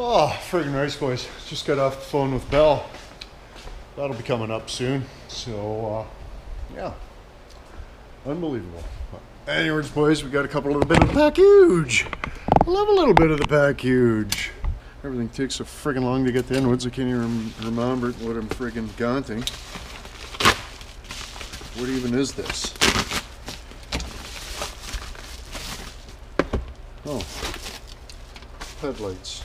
Oh, friggin' nice, boys. Just got off the phone with Bell. That'll be coming up soon. So, yeah. Unbelievable. Anyways, boys, we got a little bit of the package. I love a little bit of the package. Everything takes so friggin' long to get the inwards. I can't even remember what I'm friggin' gaunting. What even is this? Oh. Headlights.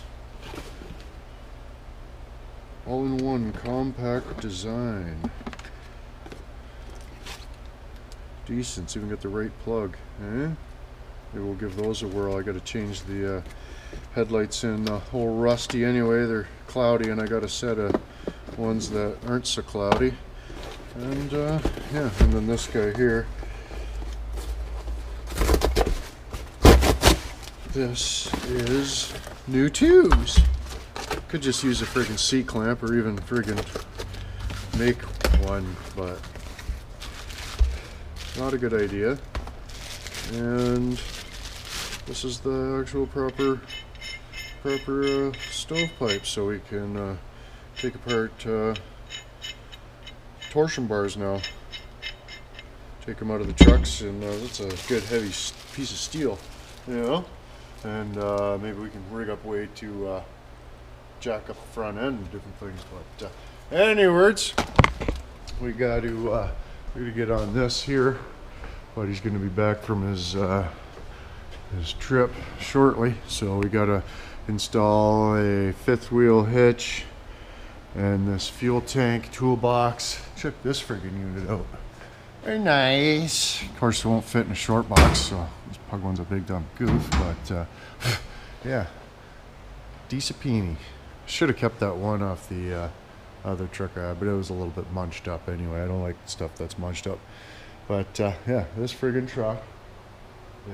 All-in-one compact design. Decent. It's even got the right plug. Eh? Maybe we'll give those a whirl. I got to change the headlights in all rusty anyway. They're cloudy, and I got a set of ones that aren't so cloudy. And yeah, and then this guy here. This is new tubes. Could just use a friggin' C-clamp or even friggin' make one, but not a good idea. And this is the actual proper stovepipe, so we can take apart torsion bars now. Take them out of the trucks, and that's a good heavy piece of steel, you know. And maybe we can rig up a way to jack up the front end and different things. But anyways, we got to get on this here. But he's going to be back from his trip shortly, so we got to install a fifth wheel hitch and this fuel tank toolbox. Check this friggin' unit out. Very nice. Of course, it won't fit in a short box, so this pug one's a big dumb goof. But yeah, decent. Should have kept that one off the other truck I had, but it was a little bit munched up anyway. I don't like stuff that's munched up. But yeah, this friggin' truck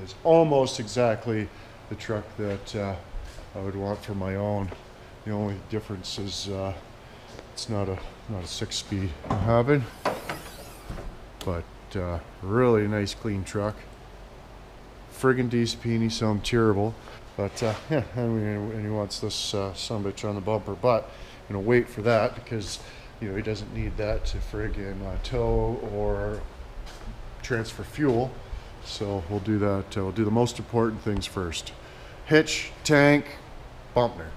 is almost exactly the truck that I would want for my own. The only difference is it's not a 6-speed I'm having, but really nice clean truck. Friggin' decent, some terrible. But yeah, and he wants this sumbitch on the bumper, but you know, wait for that, because you know he doesn't need that to friggin' tow or transfer fuel. So we'll do that. We'll do the most important things first: hitch, tank, bumper.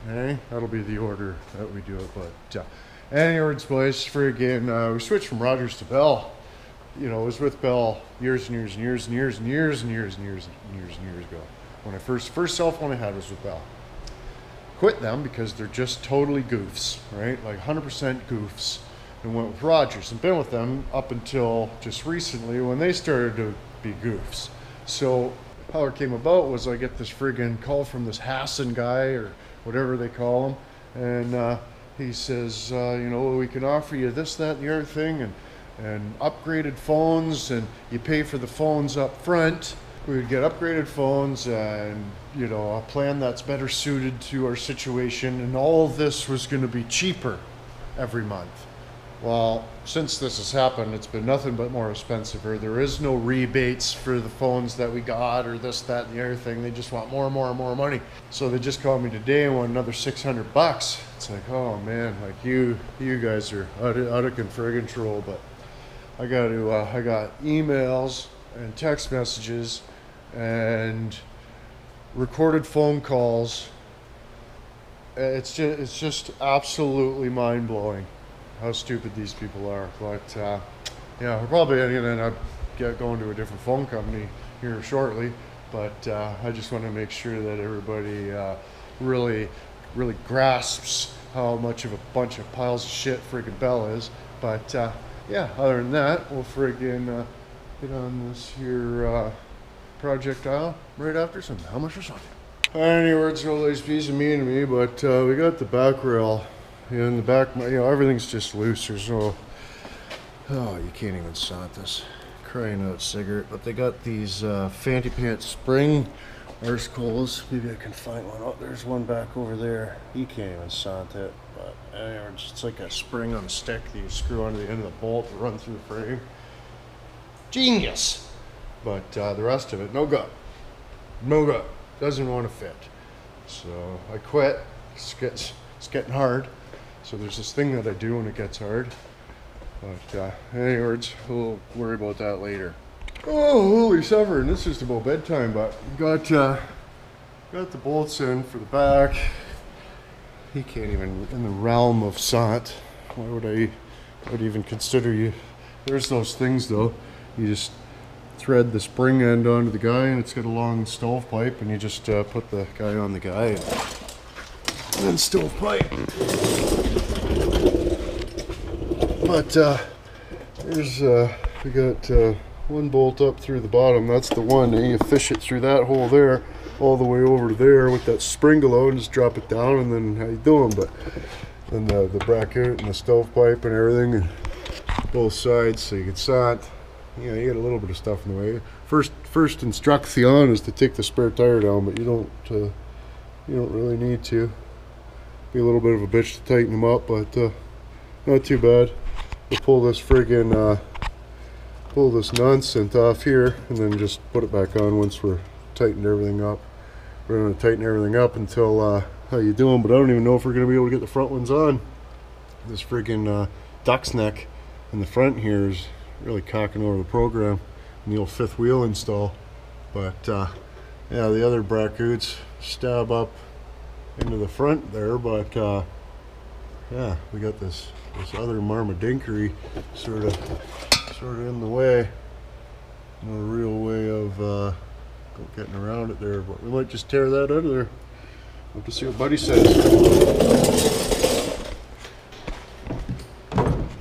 Okay, that'll be the order that we do it. But anyways, boys, friggin' we switched from Rogers to Bell. You know, I was with Bell years and years and years and years and years and years and years and years and years ago. When I first cell phone I had was with Bell. Quit them because they're just totally goofs, right? Like 100% goofs. And went with Rogers and been with them up until just recently when they started to be goofs. So how it came about was I get this friggin' call from this Hassan guy or whatever they call him, and he says, you know, we can offer you this, that, and the other thing, and upgraded phones, and you pay for the phones up front. We would get upgraded phones and, you know, a plan that's better suited to our situation, and all of this was going to be cheaper every month. Well, since this has happened, it's been nothing but more expensive. Or there is no rebates for the phones that we got, or this, that, and the other thing. They just want more and more and more money. So they just called me today and want another $600. It's like, oh man, like you guys are out of control. But I got emails and text messages and recorded phone calls. It's just absolutely mind blowing how stupid these people are. But yeah, we're probably going to end up going to a different phone company here shortly. But I just want to make sure that everybody really grasps how much of a bunch of piles of shit friggin' Bell is. But yeah, other than that, we'll friggin' get on this here projectile right after some How Much for Something. Anyways, no nice piece of mean to me, but we got the back rail in the back. You know, everything's just loose. There's no. Oh, you can't even sant this. Crying out cigarette. But they got these Fanty Pants spring arse coals. Maybe I can find one. Oh, there's one back over there. You can't even sant it. But anyways, it's like a spring on a stick that you screw onto the end of the bolt to run through the frame. Genius. But the rest of it, no good. No good. Doesn't want to fit. So I quit. it's getting hard. So there's this thing that I do when it gets hard. But anyways, we'll worry about that later. Oh, holy Severn, this is about bedtime, but got the bolts in for the back. He can't even, in the realm of Sant, why would I even consider you? There's those things though. You just thread the spring end onto the guy, and it's got a long stovepipe, and you just put the guy on the guy, and then stovepipe. But there's we got one bolt up through the bottom. That's the one, and you fish it through that hole there, all the way over to there with that spring below, and just drop it down, and then how you doing? But then the bracket and the stovepipe and everything, and both sides, so you can Sant. You know, you get a little bit of stuff in the way. First instruction is to take the spare tire down, but you don't really need to. Be a little bit of a bitch to tighten them up, but not too bad. We'll pull this friggin' pull this nonsense off here, and then just put it back on once we're tightened everything up. We're gonna tighten everything up until how you doing, but I don't even know if we're gonna be able to get the front ones on. This friggin' duck's neck in the front here is really cocking over the program, and the old fifth wheel install. But yeah, the other brackets stab up into the front there, but yeah, we got this other marmadinkery sort of in the way. No real way of getting around it there, but we might just tear that out of there. We'll have to see what Buddy says.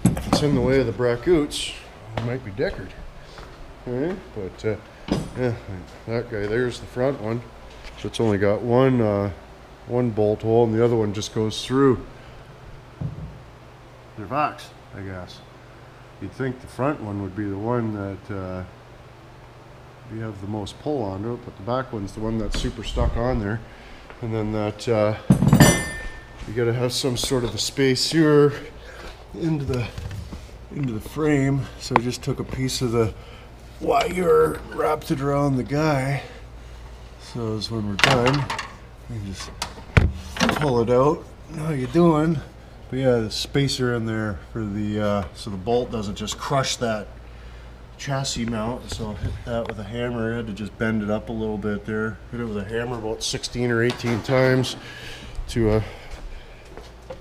If it's in the way of the brackets, it might be Deckard. Okay, but yeah, that guy there's the front one. So it's only got one bolt hole, and the other one just goes through. They're Vox, I guess. You'd think the front one would be the one that you have the most pull onto it, but the back one's the one that's super stuck on there. And then that you got to have some sort of a spacer into the frame. So I just took a piece of the wire, wrapped it around the guy. So as when we're done, you just pull it out. How you doing? But yeah, the spacer in there for the so the bolt doesn't just crush that chassis mount. So I'll hit that with a hammer. I had to just bend it up a little bit there. Hit it with a hammer about 16 or 18 times to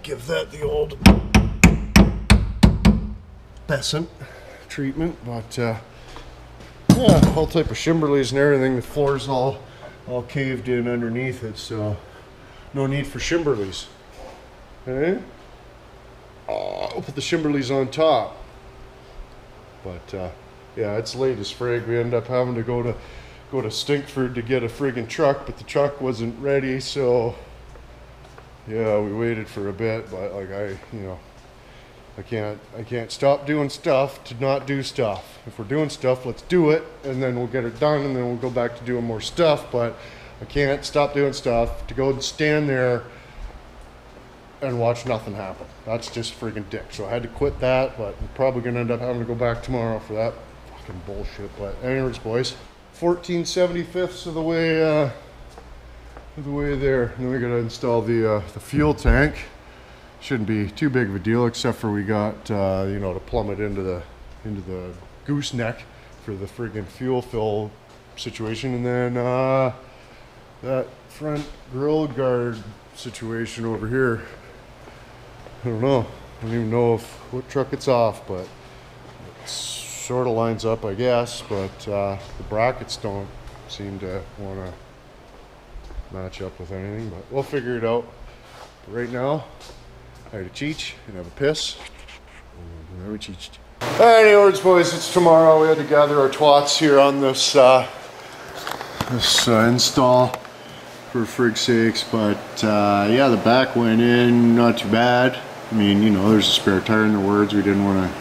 give that the old Besant treatment. But yeah, all type of Shimberleys and everything. The floor's all caved in underneath it, so no need for Shimberleys. Okay. I'll put the Shimberleys on top. But yeah, it's late as frig. We end up having to go to Stinkford to get a friggin' truck, but the truck wasn't ready, so yeah, we waited for a bit. But like I can't stop doing stuff to not do stuff. If we're doing stuff, let's do it, and then we'll get it done, and then we'll go back to doing more stuff. But I can't stop doing stuff to go and stand there and watch nothing happen. That's just friggin' dick. So I had to quit that, but I'm probably gonna end up having to go back tomorrow for that fucking bullshit. But anyways, boys, 14/75 of the way there. And then we gotta install the fuel tank. Shouldn't be too big of a deal, except for we got to plumb it into the gooseneck for the friggin' fuel fill situation, and then that front grill guard situation over here. I don't know. I don't even know what truck it's off, but it sort of lines up, I guess. But the brackets don't seem to want to match up with anything. But we'll figure it out. But right now, I had a cheech and have a piss. And we cheeched. Anyways, boys, it's tomorrow. We had to gather our twats here on this install, for frig's sakes. But yeah, the back went in not too bad. I mean, there's a spare tire in the words. We didn't want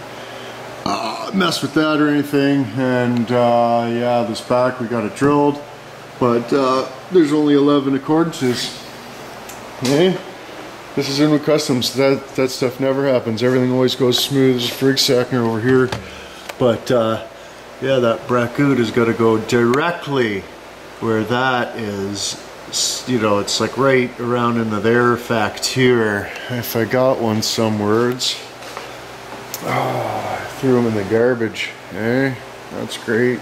to mess with that or anything. And yeah, this back, we got it drilled. But there's only 11 accordances. Okay? This is Inwood Customs. That stuff never happens. Everything always goes smooth as a frig sacker over here. But yeah, that bracket has got to go directly where that is you know, it's like right around in the there fact here. If I got one somewhere, I threw them in the garbage. Eh? That's great.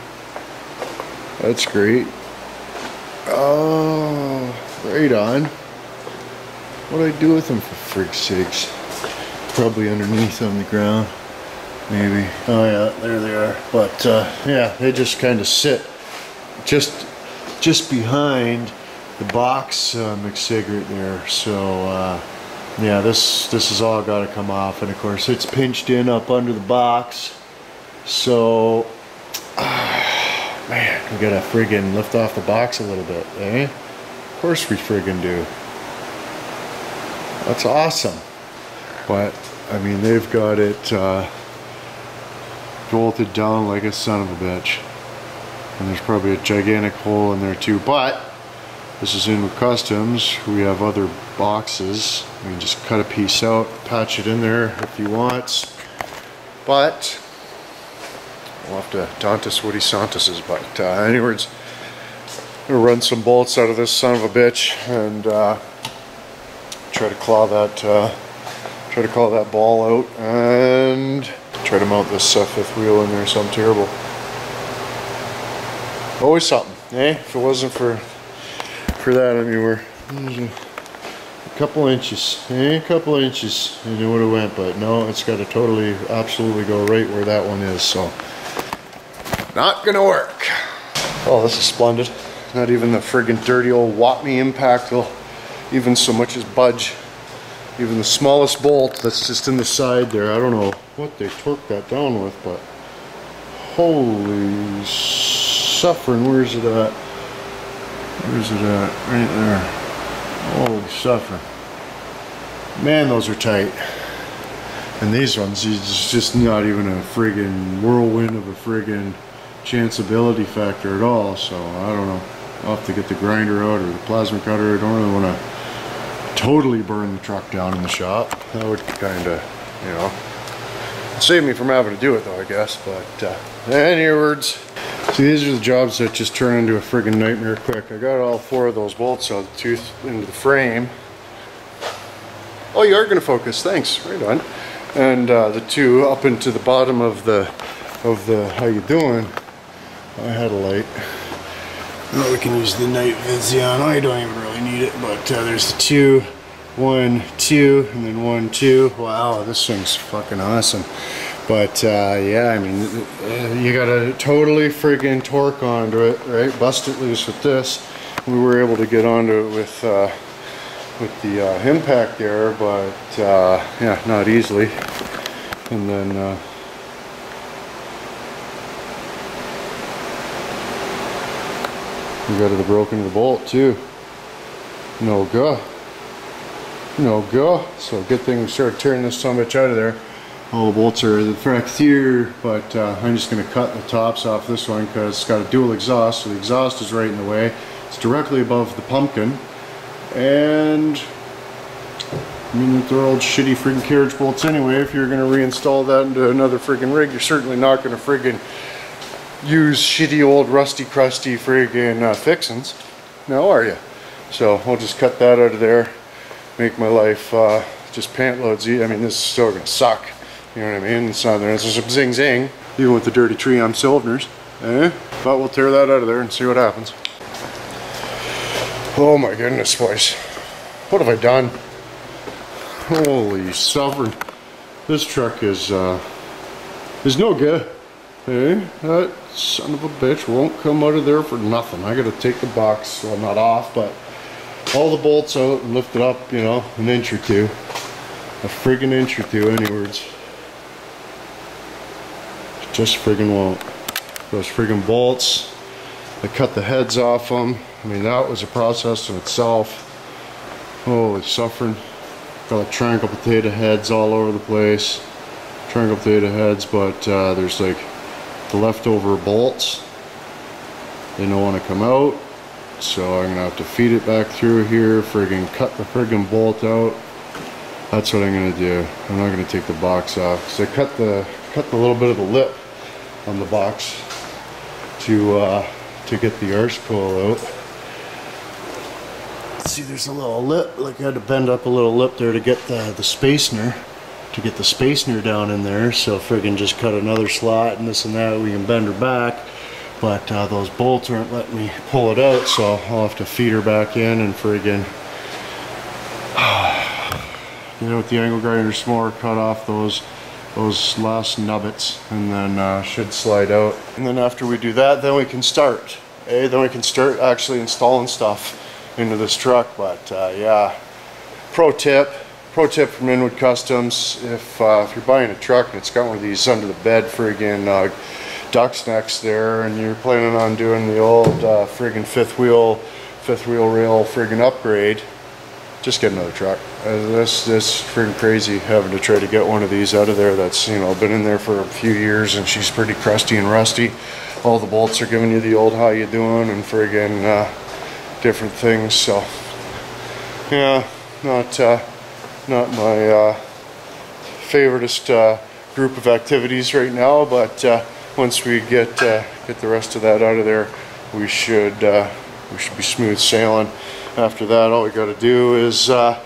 That's great. Oh, right on. What do I do with them for frig's sakes? Probably underneath on the ground. Maybe. Oh yeah, there they are. But yeah, they just kind of sit just behind the box McSiggert there. So yeah, this has all got to come off, and of course it's pinched in up under the box. So man, we gotta friggin' lift off the box a little bit, eh? Of course we friggin' do. That's awesome. But I mean, they've got it bolted down like a son of a bitch, and there's probably a gigantic hole in there too. But this is Inwood Customs. We have other boxes. You can just cut a piece out, patch it in there if you want. But we'll have to Dantas Woody Santas's. But anyways, I'm gonna run some bolts out of this son of a bitch and try to claw that ball out and try to mount this fifth wheel in there. Something terrible. Always something, eh? If it wasn't for that, I mean, we're a couple inches, a couple inches, and it would have went, but no, it's got to totally, absolutely go right where that one is, so not gonna work. Oh, this is splendid. Not even the friggin' dirty old Watney impact will even so much as budge. Even the smallest bolt that's just in the side there, I don't know what they torqued that down with, but holy suffering, where's it at? Where's it at? Right there. Holy suffering. Man, those are tight. And these ones, it's just not even a friggin' whirlwind of a friggin' chanceability factor at all. So I don't know. I'll have to get the grinder out or the plasma cutter. I don't really want to totally burn the truck down in the shop. That would kind of, you know, save me from having to do it though, I guess. But anyways, see, these are the jobs that just turn into a friggin' nightmare quick. I got all 4 of those bolts out the tooth into the frame. Oh, you are going to focus. Thanks. Right on. And the 2 up into the bottom of the how you doing? I had a light. Now we can use the night vision. I don't even really need it, but there's the 2, 1, 2, and then 1, 2. Wow, this thing's fucking awesome. But yeah, I mean, you gotta totally friggin' torque onto it, right? Bust it loose with this. We were able to get onto it with the impact there, but yeah, not easily. And then we got the broken the bolt too. No go. No go. So good thing we started tearing this son of a bitch out of there. All the bolts are the fracture, but I'm just going to cut the tops off this one because it's got a dual exhaust, so the exhaust is right in the way. It's directly above the pumpkin, and I mean, they're old shitty friggin' carriage bolts anyway. If you're going to reinstall that into another friggin' rig, you're certainly not going to friggin' use shitty old rusty crusty friggin' fixins, now are you? So I'll just cut that out of there, make my life just pant loads easy. I mean, this is still going to suck. You know what I mean? It's not there. It's just a zing zing. Even with the dirty tree on cylinders. Eh? But we'll tear that out of there and see what happens. Oh my goodness, boys. What have I done? Holy suffering. This truck is no good. Eh? That son of a bitch won't come out of there for nothing. I gotta take the box, well, not off, but all the bolts out and lift it up, you know, an inch or two. A friggin' inch or two, anyways. Just friggin' won't. Those friggin' bolts, I cut the heads off them. I mean, that was a process in itself. Holy suffering. Got like triangle potato heads all over the place. Triangle potato heads, but there's like the leftover bolts. They don't want to come out. So I'm gonna have to feed it back through here, friggin' cut the friggin' bolt out. That's what I'm gonna do. I'm not gonna take the box off. So I cut the little bit of the lip on the box to get the arse coil out. see, there's a little lip, like I had to bend up a little lip there to get the spacener, down in there. So friggin' just cut another slot and this and that, we can bend her back. But those bolts aren't letting me pull it out, so I'll have to feed her back in and friggin' you know, with the angle grinder some more, cut off those last nubbits, and then should slide out. And then after we do that, then we can start. Then we can start actually installing stuff into this truck. But yeah, pro tip from Inwood Customs: if you're buying a truck and it's got one of these under the bed friggin' ducks necks there, and you're planning on doing the old friggin' fifth wheel rail friggin' upgrade, just get another truck. This friggin' crazy having to try to get one of these out of there that's, you know, been in there for a few years and she's pretty crusty and rusty. All the bolts are giving you the old how you doing and friggin' different things. So yeah, not my favoriteest group of activities right now, but once we get the rest of that out of there, we should be smooth sailing. After that, all we got to do is, I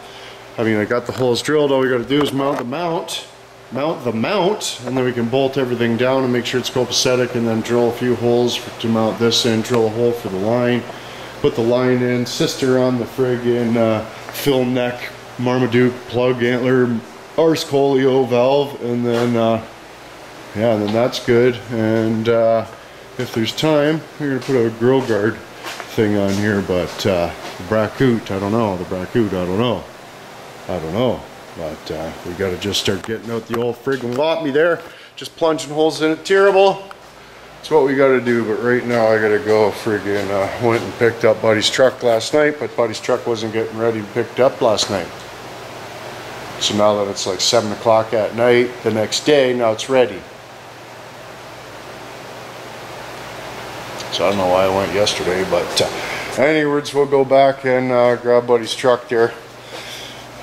got the holes drilled. All we got to do is mount the mount, and then we can bolt everything down and make sure it's copacetic, and then drill a few holes to mount this in, drill a hole for the line, put the line in, sister on the friggin' fill neck Marmaduke plug antler arse colio valve, and then yeah, and then that's good. And if there's time, we're gonna put a grill guard thing on here, but the Bracoot, I don't know. But we gotta just start getting out the old friggin' Wattme there, just plunging holes in it. Terrible. That's what we gotta do. But right now I gotta go friggin' went and picked up Buddy's truck last night, but Buddy's truck wasn't getting ready to picked up last night. So now that it's like 7 o'clock at night the next day, now it's ready. So I don't know why I went yesterday, but anyways, we'll go back and grab Buddy's truck there.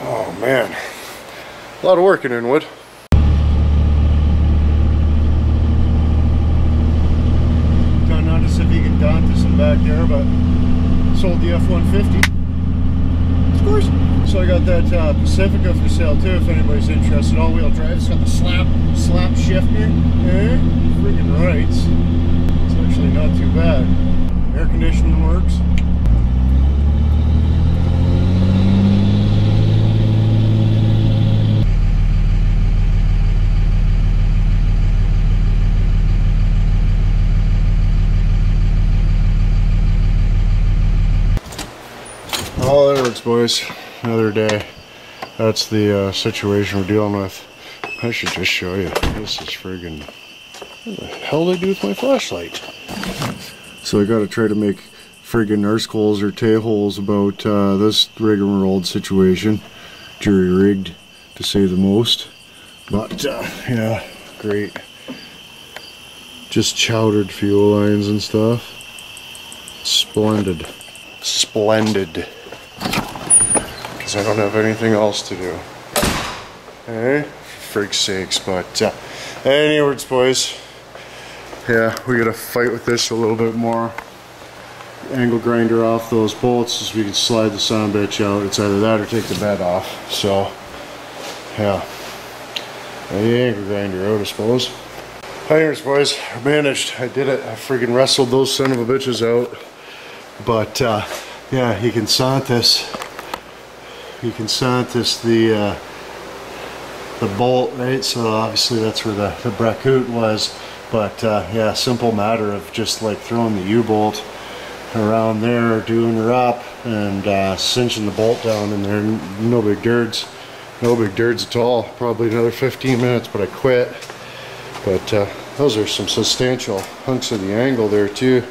Oh man, a lot of work in Inwood. Don't notice if you can daunt this in back there, but sold the F-150. Of course. So I got that Pacifica for sale too, if anybody's interested. All-wheel drive. It's got the slap shifter. Friggin' rights. Actually not too bad. Air conditioning works. Oh, that works, boys. Another day. That's the situation we're dealing with. I should just show you. This is friggin'... what the hell did I do with my flashlight? So I gotta try to make friggin' nurse holes or tay-holes about this rigmarole situation. Jury rigged, to say the most. But yeah, great. Just chowdered fuel lines and stuff. Splendid. Splendid. Because I don't have anything else to do. Hey, for freak's sakes. But anyways, boys. Yeah, we gotta fight with this a little bit more. Angle grinder off those bolts so we can slide the son of a bitch out. It's either that or take the bed off. So, yeah. The angle grinder out, I suppose. Anyways, boys, I managed. I did it. I friggin' wrestled those son of a bitches out. But, yeah, you can sant this. You can sant this the bolt, right? So obviously that's where the Bracoot was. But yeah, simple matter of just like throwing the U-bolt around there, doing her up, and cinching the bolt down in there. No big dirts. No big dirts at all. Probably another 15 minutes, but I quit. But those are some substantial hunks of the angle there too.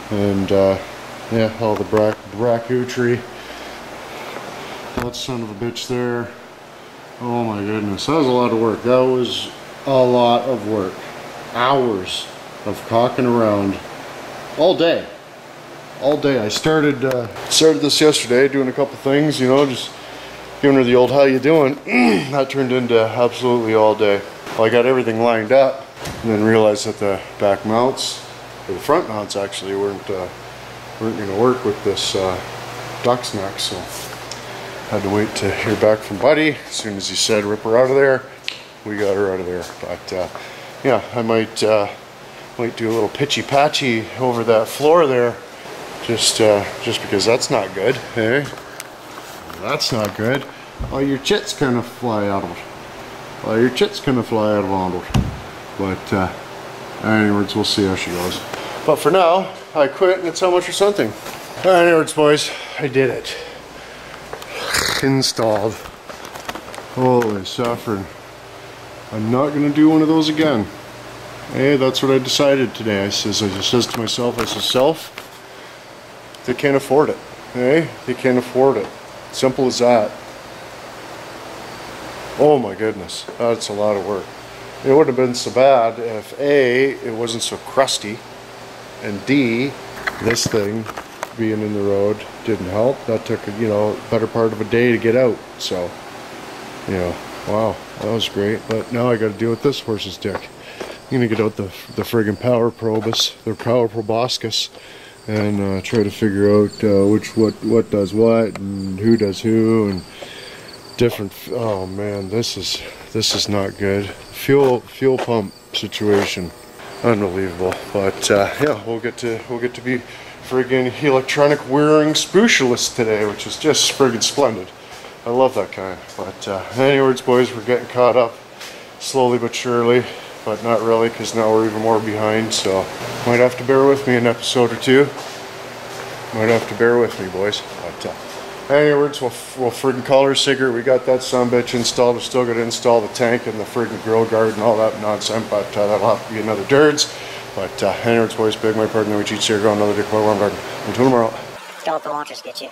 And yeah, all the Bracootry. That son of a bitch there. Oh my goodness, that was a lot of work. That was a lot of work. Hours of cocking around all day. I started this yesterday, doing a couple things, you know, just giving her the old how you doing. That turned into absolutely all day. Well, I got everything lined up and then realized that the back mounts, or the front mounts actually weren't going to work with this duck's neck, so had to wait to hear back from Buddy. As soon as he said rip her out of there, we got her out of there. But yeah, I might do a little pitchy patchy over that floor there, just because that's not good, hey? That's not good. All your chits kind of fly out of it. All your chits kind of fly out of it. But anyways, we'll see how she goes. But for now, I quit, and it's how much for something. Anyways, boys, I did it. Installed. Holy suffering. I'm not gonna do one of those again. Hey, that's what I decided today. I says to myself, they can't afford it. Hey, they can't afford it. Simple as that. Oh my goodness, that's a lot of work. It wouldn't have been so bad if A, it wasn't so crusty, and D, this thing being in the road didn't help. That took, you know, better part of a day to get out. So, you know, wow, that was great. But now I got to deal with this horse's dick. I'm gonna get out the friggin' power proboscis, and try to figure out what does what and who does who and different. Oh man, this is not good. Fuel pump situation, unbelievable. But yeah, we'll get to be friggin' electronic wearing specialist today, which is just friggin' splendid. I love that kind. But anyways, boys, we're getting caught up slowly but surely, but not really, because now we're even more behind. So might have to bear with me an episode or two. Might have to bear with me, boys. But anyways, we'll friggin' call her Sigurd. We got that sumbitch installed. We still got to install the tank and the friggin' grill guard and all that nonsense, but that'll have to be another dirds. But anyways, boys, big my partner, we cheat here, go another dick warm garden. Until tomorrow. Don't let the launchers get you.